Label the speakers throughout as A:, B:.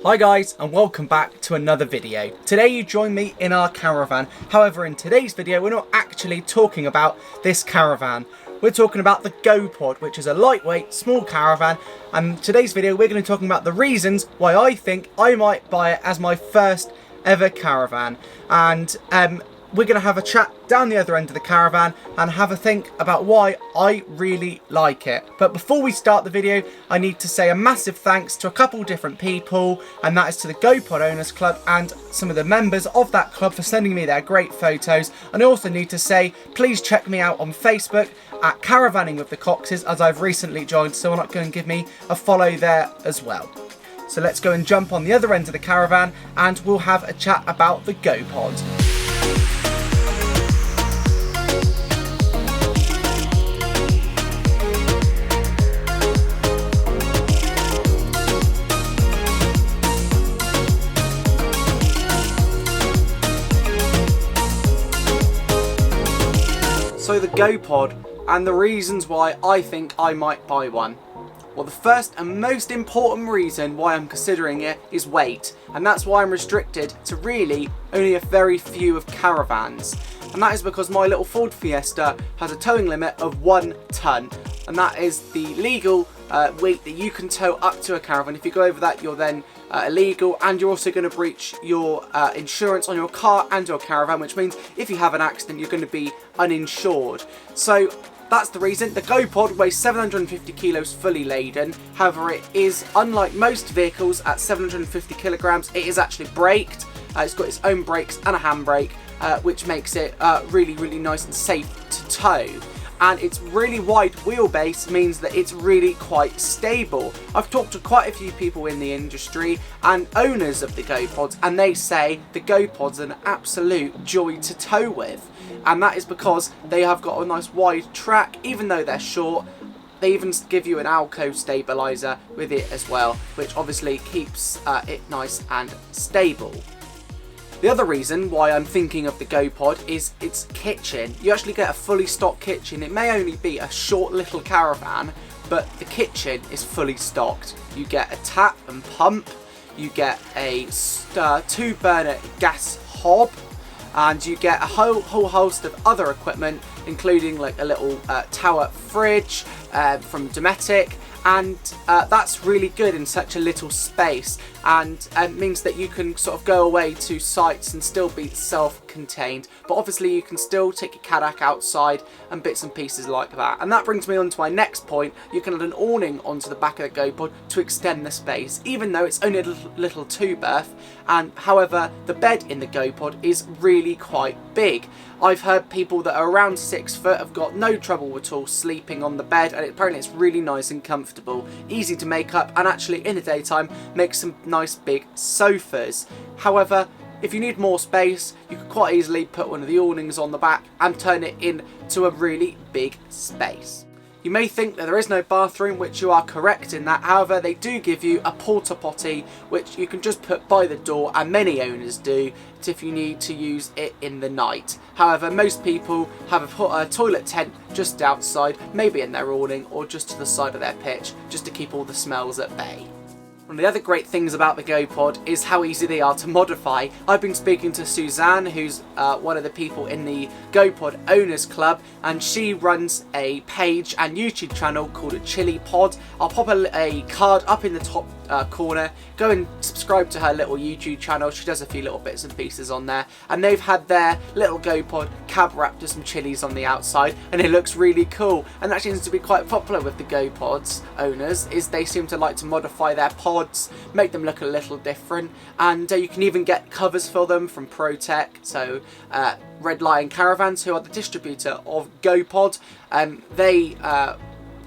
A: Hi guys, and welcome back to another video. Today you join me in our caravan. However, in today's video we're not actually talking about this caravan. We're talking about the GoPod, which is a lightweight, small caravan. And today's video we're going to be talking about the reasons why I think I might buy it as my first ever caravan. And we're going to have a chat down the other end of the caravan and have a think about why I really like it. But before we start the video, I need to say a massive thanks to a couple different people, and that is to the GoPod Owners Club and some of the members of that club for sending me their great photos. And I also need to say, please check me out on Facebook at Caravanning with the Coxes, as I've recently joined, so why not go and give me a follow there as well. So let's go and jump on the other end of the caravan and we'll have a chat about the GoPod. So the GoPod and the reasons why I think I might buy one. Well, the first and most important reason why I'm considering it is weight, and that's why I'm restricted to really only a very few of caravans. And that is because my little Ford Fiesta has a towing limit of 1 tonne, and that is the legal weight that you can tow up to a caravan. If you go over that, you're then illegal, and you're also going to breach your insurance on your car and your caravan, which means if you have an accident you're going to be uninsured. So that's the reason. The GoPod weighs 750 kilos fully laden. However, it is, unlike most vehicles at 750 kilograms, it is actually braked. It's got its own brakes and a handbrake, which makes it really nice and safe to tow. And its really wide wheelbase means that it's really quite stable. I've talked to quite a few people in the industry and owners of the GoPods, and they say the GoPod's an absolute joy to tow with. And that is because they have got a nice wide track, even though they're short. They even give you an Alco stabiliser with it as well, which obviously keeps it nice and stable. The other reason why I'm thinking of the GoPod is its kitchen. You actually get a fully stocked kitchen. It may only be a short little caravan, but the kitchen is fully stocked. You get a tap and pump, you get a 2-burner gas hob, and you get a whole host of other equipment, including like a little tower fridge from Dometic. And that's really good in such a little space, and means that you can sort of go away to sites and still be self-contained, but obviously you can still take your kayak outside and bits and pieces like that. And that brings me on to my next point. You can add an awning onto the back of the GoPod to extend the space, even though it's only a little 2-berth. And however, the bed in the GoPod is really quite big. I've heard people that are around 6 foot have got no trouble at all sleeping on the bed, and apparently it's really nice and comfortable, easy to make up, and actually in the daytime makes some nice big sofas. However, if you need more space, you could quite easily put one of the awnings on the back and turn it into a really big space. You may think that there is no bathroom, which you are correct in that. However, they do give you a porta potty, which you can just put by the door, and many owners do, if you need to use it in the night. However, most people have a toilet tent just outside, maybe in their awning or just to the side of their pitch, just to keep all the smells at bay. One of the other great things about the GoPod is how easy they are to modify. I've been speaking to Suzanne, who's one of the people in the GoPod Owners Club, and she runs a page and YouTube channel called a Chili Pod. I'll pop a card up in the top corner. Go and subscribe to her little YouTube channel. She does a few little bits and pieces on there, and they've had their little GoPod cab wrapped with some chilies on the outside, and it looks really cool. And that seems to be quite popular with the GoPods owners, is they seem to like to modify their pods, make them look a little different, and you can even get covers for them from ProTech. So Red Lion Caravans, who are the distributor of GoPod,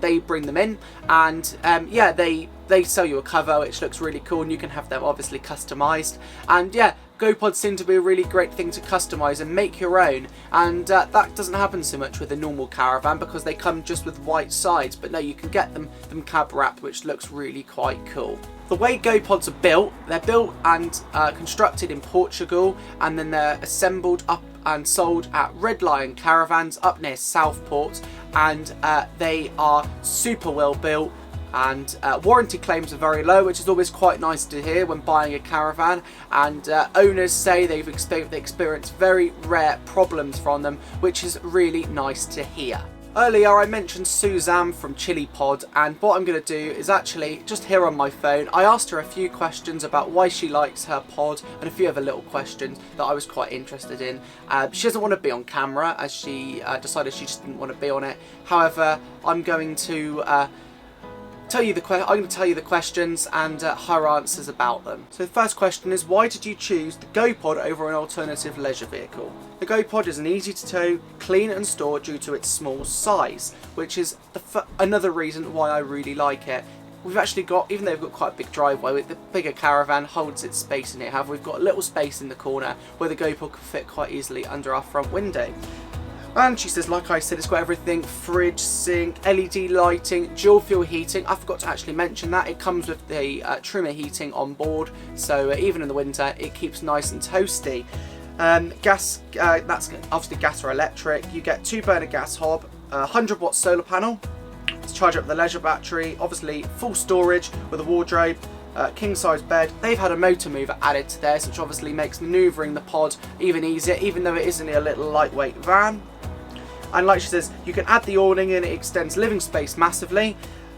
A: they bring them in, and yeah, they sell you a cover which looks really cool, and you can have them obviously customized. And yeah, GoPods seem to be a really great thing to customize and make your own, and that doesn't happen so much with a normal caravan because they come just with white sides. But no, you can get them cab wrapped, which looks really quite cool. The way GoPods are built, they're built and constructed in Portugal, and then they're assembled up and sold at Red Lion Caravans up near Southport, and they are super well built, and warranty claims are very low, which is always quite nice to hear when buying a caravan, and owners say they experienced very rare problems from them, which is really nice to hear. Earlier I mentioned Suzanne from ChiliPod, and what I'm going to do is actually just here on my phone, I asked her a few questions about why she likes her pod and a few other little questions that I was quite interested in. She doesn't want to be on camera, as she decided she just didn't want to be on it. However, I'm going to tell you the questions and her answers about them. So the first question is, why did you choose the GoPod over an alternative leisure vehicle? The GoPod is an easy to tow, clean and store due to its small size, which is another reason why I really like it. We've actually got, even though we've got quite a big driveway, the bigger caravan holds its space in it. However, we've got a little space in the corner where the GoPod can fit quite easily under our front window. And she says, like I said, it's got everything: fridge, sink, LED lighting, dual fuel heating. I forgot to actually mention that. It comes with the trimmer heating on board, so even in the winter it keeps nice and toasty. Gas, that's obviously gas or electric. You get 2-burner gas hob, 100-watt solar panel to charge up the leisure battery, obviously full storage with a wardrobe, king size bed. They've had a motor mover added to theirs, which obviously makes manoeuvring the pod even easier, even though it is only a little lightweight van. And like she says, you can add the awning in, it extends living space massively.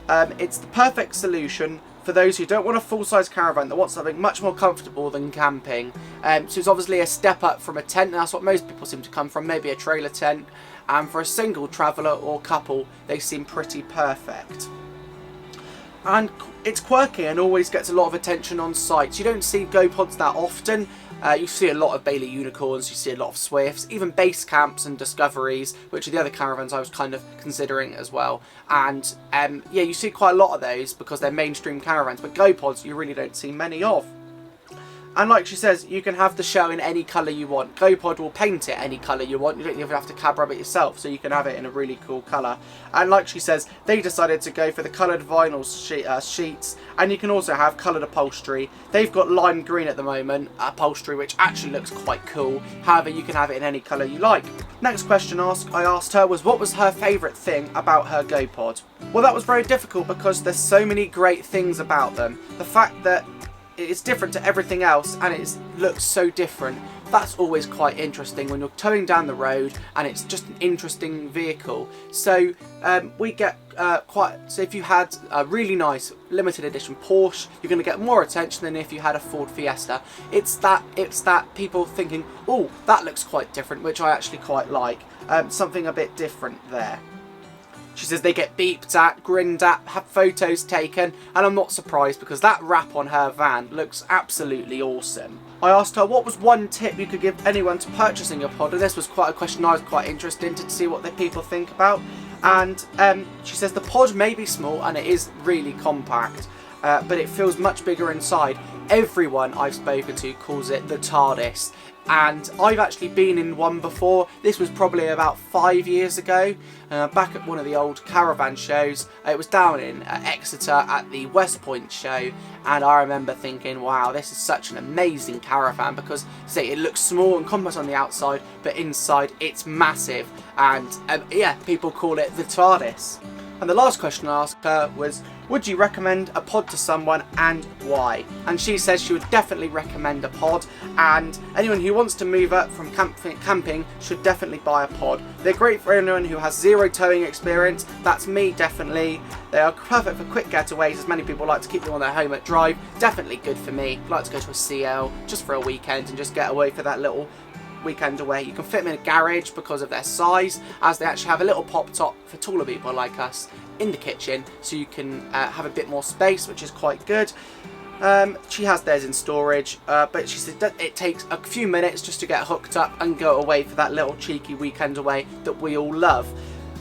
A: It's the perfect solution for those who don't want a full-size caravan, that want something much more comfortable than camping. So it's obviously a step up from a tent, and that's what most people seem to come from, maybe a trailer tent. And for a single traveller or couple, they seem pretty perfect. And it's quirky and always gets a lot of attention on sites. You don't see GoPods that often. You see a lot of Bailey Unicorns, you see a lot of Swifts, even base camps and Discoveries, which are the other caravans I was kind of considering as well. And yeah, you see quite a lot of those because they're mainstream caravans, but GoPods you really don't see many of. And like she says, you can have the shell in any colour you want. GoPod will paint it any colour you want. You don't even have to cab rub it yourself, so you can have it in a really cool colour. And like she says, they decided to go for the coloured vinyl sheets, and you can also have coloured upholstery. They've got lime green at the moment, upholstery, which actually looks quite cool. However, you can have it in any colour you like. Next question I asked her was, what was her favourite thing about her GoPod? Well, that was very difficult because there's so many great things about them. The fact that it's different to everything else and it looks so different, that's always quite interesting when you're towing down the road and it's just an interesting vehicle. So we get so if you had a really nice limited edition Porsche, you're going to get more attention than if you had a Ford Fiesta. It's that people thinking, oh, that looks quite different, which I actually quite like. Something a bit different there. She says they get beeped at, grinned at, have photos taken, and I'm not surprised because that wrap on her van looks absolutely awesome. I asked her what was one tip you could give anyone to purchasing a pod, and this was quite a question I was quite interested in to see what the people think about. And she says the pod may be small and it is really compact, but it feels much bigger inside. Everyone I've spoken to calls it the TARDIS. And I've actually been in one before. This was probably about 5 years ago, back at one of the old caravan shows. It was down in Exeter at the West Point show, and I remember thinking, wow, this is such an amazing caravan because, say, it looks small and compact on the outside, but inside it's massive. And yeah, people call it the TARDIS. And the last question I asked her was, would you recommend a pod to someone and why? And she says she would definitely recommend a pod, and anyone who wants to move up from camping should definitely buy a pod. They're great for anyone who has zero towing experience. That's me, definitely. They are perfect for quick getaways, as many people like to keep them on their home at drive. Definitely good for me. I like to go to a CL just for a weekend and just get away for that little weekend away. You can fit them in a garage because of their size, as they actually have a little pop top for taller people like us in the kitchen, so you can have a bit more space, which is quite good. She has theirs in storage, but she said that it takes a few minutes just to get hooked up and go away for that little cheeky weekend away that we all love.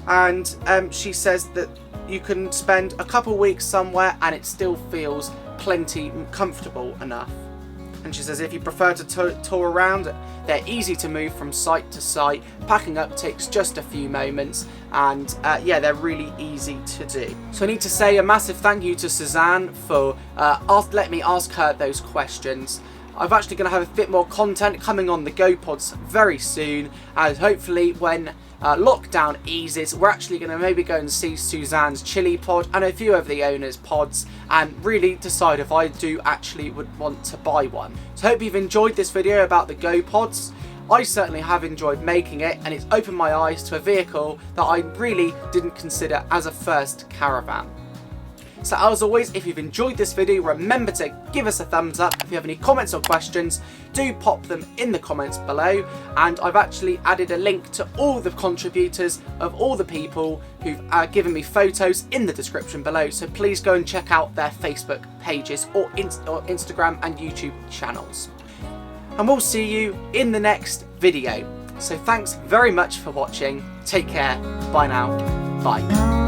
A: And she says that you can spend a couple weeks somewhere and it still feels plenty comfortable enough. And she says if you prefer to tour around, they're easy to move from site to site. Packing up takes just a few moments, and yeah, they're really easy to do. So I need to say a massive thank you to Suzanne for letting me ask her those questions. I'm actually going to have a bit more content coming on the GoPods very soon, and hopefully when lockdown eases, we're actually going to maybe go and see Suzanne's chili pod and a few of the owners' pods and really decide if I do actually would want to buy one. So I hope you've enjoyed this video about the GoPods. I certainly have enjoyed making it, and it's opened my eyes to a vehicle that I really didn't consider as a first caravan. So as always, if you've enjoyed this video, remember to give us a thumbs up. If you have any comments or questions, do pop them in the comments below. And I've actually added a link to all the contributors of all the people who've given me photos in the description below. So please go and check out their Facebook pages or Instagram and YouTube channels. And we'll see you in the next video. So thanks very much for watching. Take care. Bye now. Bye.